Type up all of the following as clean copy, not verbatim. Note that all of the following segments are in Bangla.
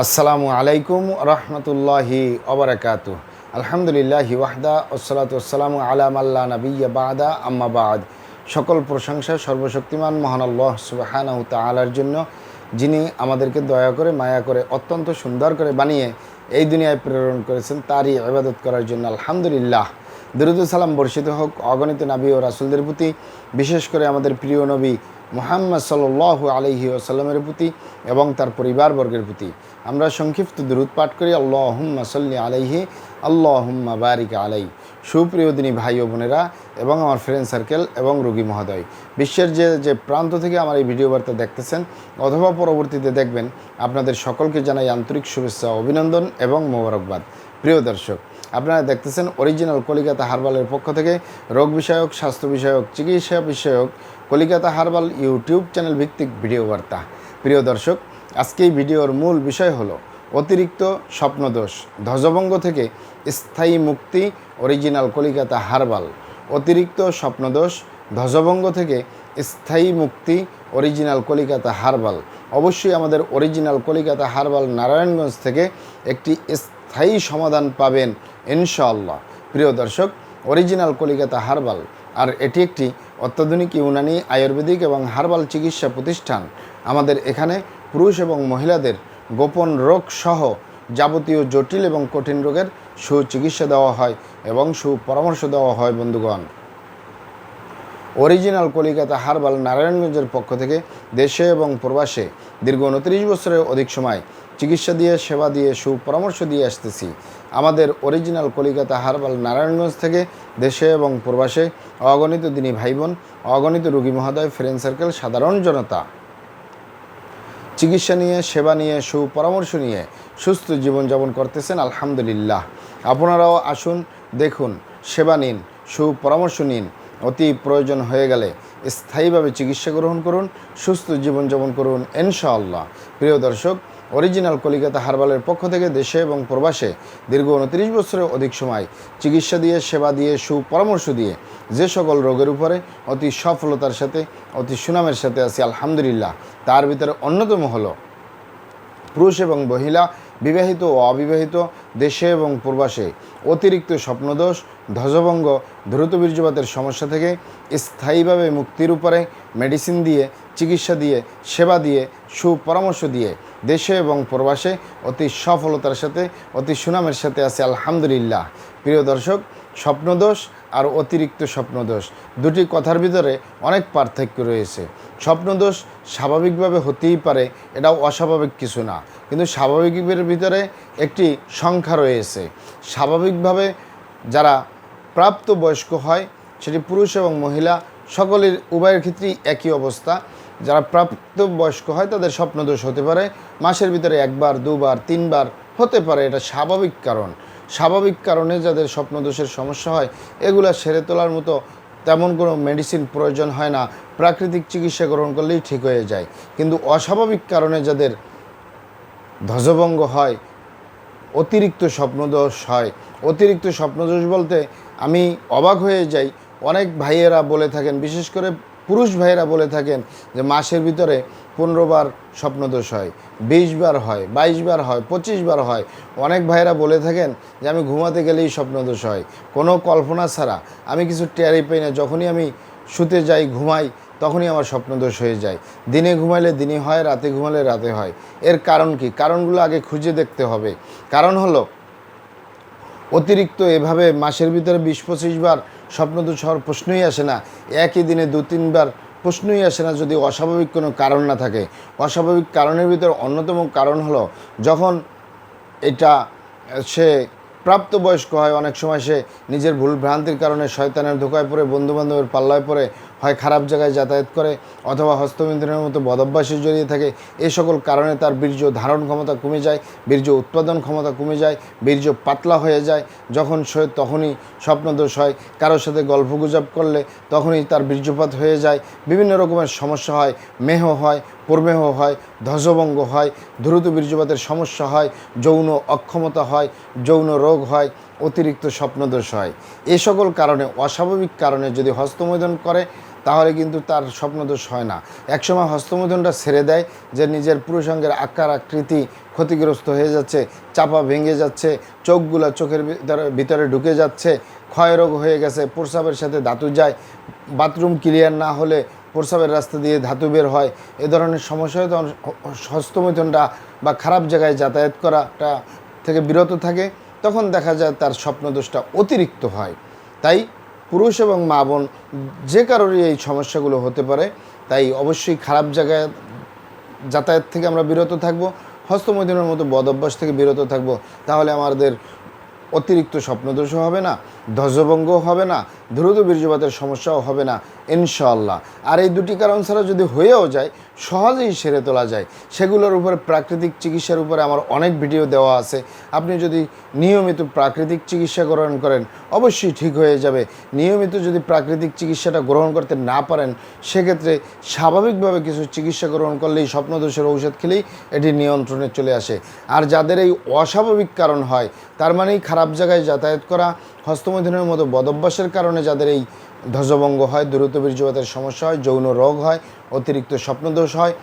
আসসালামু আলাইকুম রহমতুল্লাহি ওবারাকাতু। আলহামদুলিল্লাহি ওয়াহদা ওসসালাতু ওয়াসসালামু আলা মাল্লা নাবিয়্যা বা'দা আম্মা বা'দ। সকল প্রশংসা সর্বশক্তিমান মহান আল্লাহ সুবহানাহু তাআলার জন্য, যিনি আমাদেরকে দয়া করে মায়া করে অত্যন্ত সুন্দর করে বানিয়ে এই দুনিয়ায় প্রেরণ করেছেন, তারই ইবাদত করার জন্য আলহামদুলিল্লাহ। দরুদ ও সালাম বর্ষিত হোক অগণিত নবী ও রাসূলদের প্রতি, বিশেষ করে আমাদের প্রিয় নবী মুহাম্মদ সাল্লাল্লাহু আলাইহি ওয়াসাল্লামের প্রতি এবং তার পরিবারবর্গের প্রতি। আমরা সংক্ষিপ্ত দরুদ পাঠ করি, আল্লাহুম্মা সাল্লি আলাইহি আল্লাহুম্মা বারিক আলাইহি। সুপ্রিয় দিনী ভাই ও বোনেরা এবং আমার ফ্রেন্ড সার্কেল এবং রোগী মহোদয়, বিশ্বের যে প্রান্ত থেকে আমার এই ভিডিও বার্তা দেখতেছেন অথবা পরবর্তীতে দেখবেন, আপনাদের সকলকে জানাই আন্তরিক শুভেচ্ছা, অভিনন্দন এবং মোবারকবাদ। প্রিয় দর্শক, আপনারা দেখতেছেন অরিজিনাল কলিকাতা হার্বালের পক্ষ থেকে রোগ বিষয়ক, স্বাস্থ্য বিষয়ক, চিকিৎসা বিষয়ক কলিকাতা হার্বাল ইউটিউব চ্যানেল ভিত্তিক ভিডিও বার্তা। প্রিয় দর্শক, আজকে এই ভিডিওর মূল বিষয় হলো অতিরিক্ত স্বপ্নদোষ ধ্বজভঙ্গ থেকে স্থায়ী মুক্তি, অরিজিনাল কলিকাতা হার্বাল। অতিরিক্ত স্বপ্নদোষ ধ্বজভঙ্গ থেকে স্থায়ী মুক্তি, অরিজিনাল কলিকাতা হার্বাল। অবশ্যই আমাদের অরিজিনাল কলিকাতা হার্বাল নারায়ণগঞ্জ থেকে একটি স্থায়ী সমাধান পাবেন ইনশাআল্লাহ। প্রিয় দর্শক, অরিজিনাল কলিকাতা হার্বাল আর এটি একটি অত্যাধুনিক ইউনানি, আয়ুর্বেদিক এবং হার্বাল চিকিৎসা প্রতিষ্ঠান। আমাদের এখানে পুরুষ এবং মহিলাদের গোপন রোগ সহ যাবতীয় জটিল এবং কঠিন রোগের সুচিকিৎসা দেওয়া হয় এবং সুপরামর্শ দেওয়া হয়। বন্ধুগণ, অরিজিনাল কলিকাতা হার্বাল নারায়ণগঞ্জের পক্ষ থেকে দেশে এবং প্রবাসে দীর্ঘ 29 বছরের অধিক সময় চিকিৎসা দিয়ে, সেবা দিয়ে, সুপরামর্শ দিয়ে আসতেছি। আমাদের অরিজিনাল কলিকাতা হার্বাল নারায়ণগঞ্জ থেকে দেশে এবং প্রবাসে অগণিত দিনী ভাই বোন, অগণিত রোগী মহোদয়, ফ্রেন্ড সার্কেল, সাধারণ জনতা চিকিৎসা নিয়ে, সেবা নিয়ে, সুপরামর্শ নিয়ে সুস্থ জীবনযাপন করতেছেন আলহামদুলিল্লাহ। আপনারাও আসুন, দেখুন, সেবা নিন, সুপরামর্শ নিন। অতি প্রয়োজন হয়ে গেলে স্থায়ীভাবে চিকিৎসা গ্রহণ করুন, সুস্থ জীবনযাপন করুন ইনশাআল্লাহ। প্রিয় দর্শক, অরিজিনাল কলিকাতা হার্বালের পক্ষ থেকে দেশে এবং প্রবাসে দীর্ঘ 29 বছরের অধিক সময় চিকিৎসা দিয়ে, সেবা দিয়ে, সুপরামর্শ দিয়ে যে সকল রোগের উপরে অতি সফলতার সাথে, অতি সুনামের সাথে আছি আলহামদুলিল্লাহ। তার ভিতরে অন্যতম হলো পুরুষ এবং মহিলা, বিবাহিত ও অবিবাহিত, দেশে এবং প্রবাসে অতিরিক্ত স্বপ্নদোষ, ধ্বজভঙ্গ, দ্রুত বীর্যপাতের সমস্যা থেকে স্থায়ীভাবে মুক্তির উপরে মেডিসিন দিয়ে, চিকিৎসা দিয়ে, সেবা দিয়ে, সুপরামর্শ দিয়ে দেশে এবং প্রবাসে অতি সফলতার সাথে, অতি সুনামের সাথে আছে আলহামদুলিল্লাহ। প্রিয় দর্শক, স্বপ্নদোষ আর অতিরিক্ত স্বপ্নদোষ দুটি কথার ভিতরে অনেক পার্থক্য রয়েছে। স্বপ্নদোষ স্বাভাবিকভাবে হতেই পারে, এটাও অস্বাভাবিক কিছু না, কিন্তু স্বাভাবিকের ভিতরে একটি সংখ্যা রয়েছে। স্বাভাবিকভাবে যারা প্রাপ্তবয়স্ক হয়, সেটি পুরুষ এবং মহিলা সকলের উভয়ের ক্ষেত্রেই একই অবস্থা। যারা প্রাপ্তবয়স্ক হয় তাদের স্বপ্নদোষ হতে পারে মাসের ভিতরে একবার, দুবার, তিনবার হতে পারে। এটা স্বাভাবিক কারণ। স্বাভাবিক কারণে যাদের স্বপ্নদোষের সমস্যা হয়, এগুলা সেরে তোলার মতো তেমন কোনো মেডিসিন প্রয়োজন হয় না, প্রাকৃতিক চিকিৎসা গ্রহণ করলেই ঠিক হয়ে যায়। কিন্তু অস্বাভাবিক কারণে যাদের ধ্বজভঙ্গ হয়, অতিরিক্ত স্বপ্নদোষ হয়, অতিরিক্ত স্বপ্নদোষ বলতে আমি অবাক হয়ে যাই। অনেক ভাইয়েরা বলে থাকেন, বিশেষ করে পুরুষ ভাইয়েরা বলে থাকেন যে মাসের ভিতরে 15 বার স্বপ্নদোষ হয়, 20 বার হয়, 22 বার হয়, 25 বার হয়। অনেক ভাইয়েরা বলে থাকেন যে আমি ঘুমাতে গেলেই স্বপ্নদোষ হয়, কোনো কল্পনা ছাড়া, আমি কিছু টেরই পাই না, যখনই আমি শুতে যাই, ঘুমাই, তখনই আমার স্বপ্নদোষ হয়ে যায়। দিনে ঘুমাইলে দিনে হয়, রাতে ঘুমালে রাতে হয়। এর কারণ কি? কারণগুলো আগে খুঁজে দেখতে হবে। কারণ হলো অতিরিক্ত এভাবে মাসের ভিতরে 20-25 বার স্বপ্নদোষ হওয়ার প্রশ্নই আসে না। একই দিনে 2-3 বার প্রশ্নই আসে না যদি অস্বাভাবিক কোনো কারণ না থাকে। অস্বাভাবিক কারণের ভিতরে অন্যতম কারণ হলো যখন এটা সে প্রাপ্তবয়স্ক হয়, অনেক সময় সে নিজের ভুল ভ্রান্তির কারণে শয়তানের ধোকায় পড়ে, বন্ধুবান্ধবের পাল্লায় পড়ে হয় খারাপ জায়গায় যাতায়াত করে, অথবা হস্তমিন্থনের মতো বদভ্যাসে জড়িয়ে থাকে। এই সকল কারণে তার বীর্য ধারণ ক্ষমতা কমে যায়, বীর্য উৎপাদন ক্ষমতা কমে যায়, বীর্য পাতলা হয়ে যায়। যখন সে তখনই স্বপ্নদোষ হয়। কারোর সাথে গল্পগুজব করলে তখনই তার বীর্যপাত হয়ে যায়, বিভিন্ন রকমের সমস্যা হয়, মেহ হয়, প্রমেহ হয়, ধ্বজভঙ্গ হয়, দ্রুত বীর্যপাতের সমস্যা হয়, যৌন অক্ষমতা হয়, যৌন রোগ হয়, অতিরিক্ত স্বপ্নদোষ হয়। এ সকল কারণে, অস্বাভাবিক কারণে যদি হস্তমৈথুন করে তাহলে কিন্তু তার স্বপ্নদোষ হয় না। একসময় হস্তমৈথুনটা ছেড়ে দেয় যে নিজের পুরুষাঙ্গের আকার আকৃতি ক্ষতিগ্রস্ত হয়ে যাচ্ছে, চাপা ভেঙে যাচ্ছে, চোখগুলো চোখের ভিতরে ঢুকে যাচ্ছে, ক্ষয়রোগ হয়ে গেছে, প্রস্রাবের সাথে ধাতু যায়, বাথরুম ক্লিয়ার না হলে প্রস্রাবের রাস্তা দিয়ে ধাতু বের হয়, এ ধরনের সমস্যা হয়। তখন হস্তমৈথুনটা বা খারাপ জায়গায় যাতায়াত করাটা থেকে বিরত থাকে, তখন দেখা যায় তার স্বপ্নদোষটা অতিরিক্ত হয়। তাই পুরুষ এবং মা বোন যে কারোরই এই সমস্যাগুলো হতে পারে, তাই অবশ্যই খারাপ জায়গায় যাতায়াত থেকে আমরা বিরত থাকব, হস্তমৈথুনের মতো বদ অভ্যাস থেকে বিরত থাকব। তাহলে আমাদের অতিরিক্ত স্বপ্নদোষও হবে না, ধ্বজভঙ্গও হবে না, দ্রুত বীর্যপাতের সমস্যাও হবে না ইনশাআল্লাহ। আর এই দুটি কারণ ছাড়া যদি হয়েও যায়, সহজেই সেরে তোলা যায়। সেগুলোর উপরে প্রাকৃতিক চিকিৎসার উপরে আমার অনেক ভিডিও দেওয়া আছে। আপনি যদি নিয়মিত প্রাকৃতিক চিকিৎসা গ্রহণ করেন, অবশ্যই ঠিক হয়ে যাবে। নিয়মিত যদি প্রাকৃতিক চিকিৎসাটা গ্রহণ করতে না পারেন, সেক্ষেত্রে স্বাভাবিকভাবে কিছু চিকিৎসা গ্রহণ করলেই, স্বপ্নদোষের ঔষধ খেলেই এটি নিয়ন্ত্রণে চলে আসে। আর যাদের এই অস্বাভাবিক কারণ হয়, তার মানেই খারাপ জায়গায় যাতায়াত করা, হস্তমৈথুনের মতো বদভ্যাসের কারণে যাদের এই ধ্বজভঙ্গ হয়, দ্রুত বীর্যপাতের সমস্যা হয়, যৌন রোগ হয়, অতিরিক্ত স্বপ্নদোষ হয়,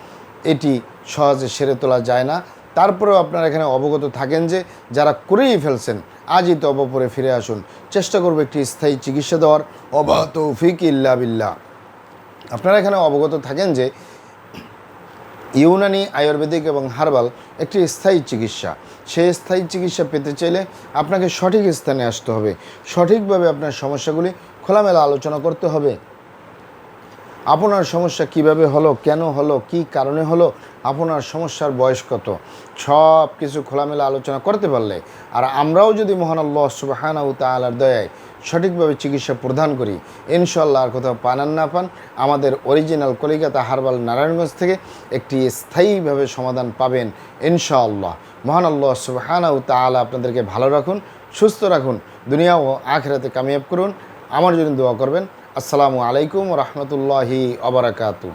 এটি সহজে সেরে তোলা যায় না। তারপরেও আপনারা এখানে অবগত থাকেন যে যারা করেই ফেলছেন, আজই তওবা ফিরে আসুন। চেষ্টা করবো একটি স্থায়ী চিকিৎসা দেওয়ার। ওয়া তৌফিক ইল্লা বিল্লাহ। আপনারা এখানে অবগত থাকেন যে ইউনানি, আয়ুর্বেদিক এবং হার্বাল একটি স্থায়ী চিকিৎসা। সেই স্থায়ী চিকিৎসা পেতে চাইলে আপনাকে সঠিক স্থানে আসতে হবে, সঠিকভাবে আপনার সমস্যাগুলি খোলামেলা আলোচনা করতে হবে। আপনার সমস্যা কিভাবে হলো, কেন হলো, কি কারণে হলো, আপনার সমস্যার বয়স কত, সব কিছু খোলামেলা আলোচনা করতে পারলে, আর আমরাও যদি মহান আল্লাহ সুবহানাহু ওয়া তাআলার দয়ায় সঠিকভাবে চিকিৎসা প্রদান করি, ইনশাআল্লাহ আর কোথাও পান আর না পান, আমাদের অরিজিনাল কলিকাতা হার্বাল নারায়ণগঞ্জ থেকে একটি স্থায়ীভাবে সমাধান পাবেন ইনশাআল্লাহ। মহান আল্লাহ সুবহানাহু ওয়া তাআলা আপনাদেরকে ভালো রাখুন, সুস্থ রাখুন, দুনিয়া ও আখিরাতে কামিয়াব করুন। আমার জন্য দোয়া করবেন। আসসালামু আলাইকুম ওয়া রাহমাতুল্লাহি ওয়া বারাকাতুহু।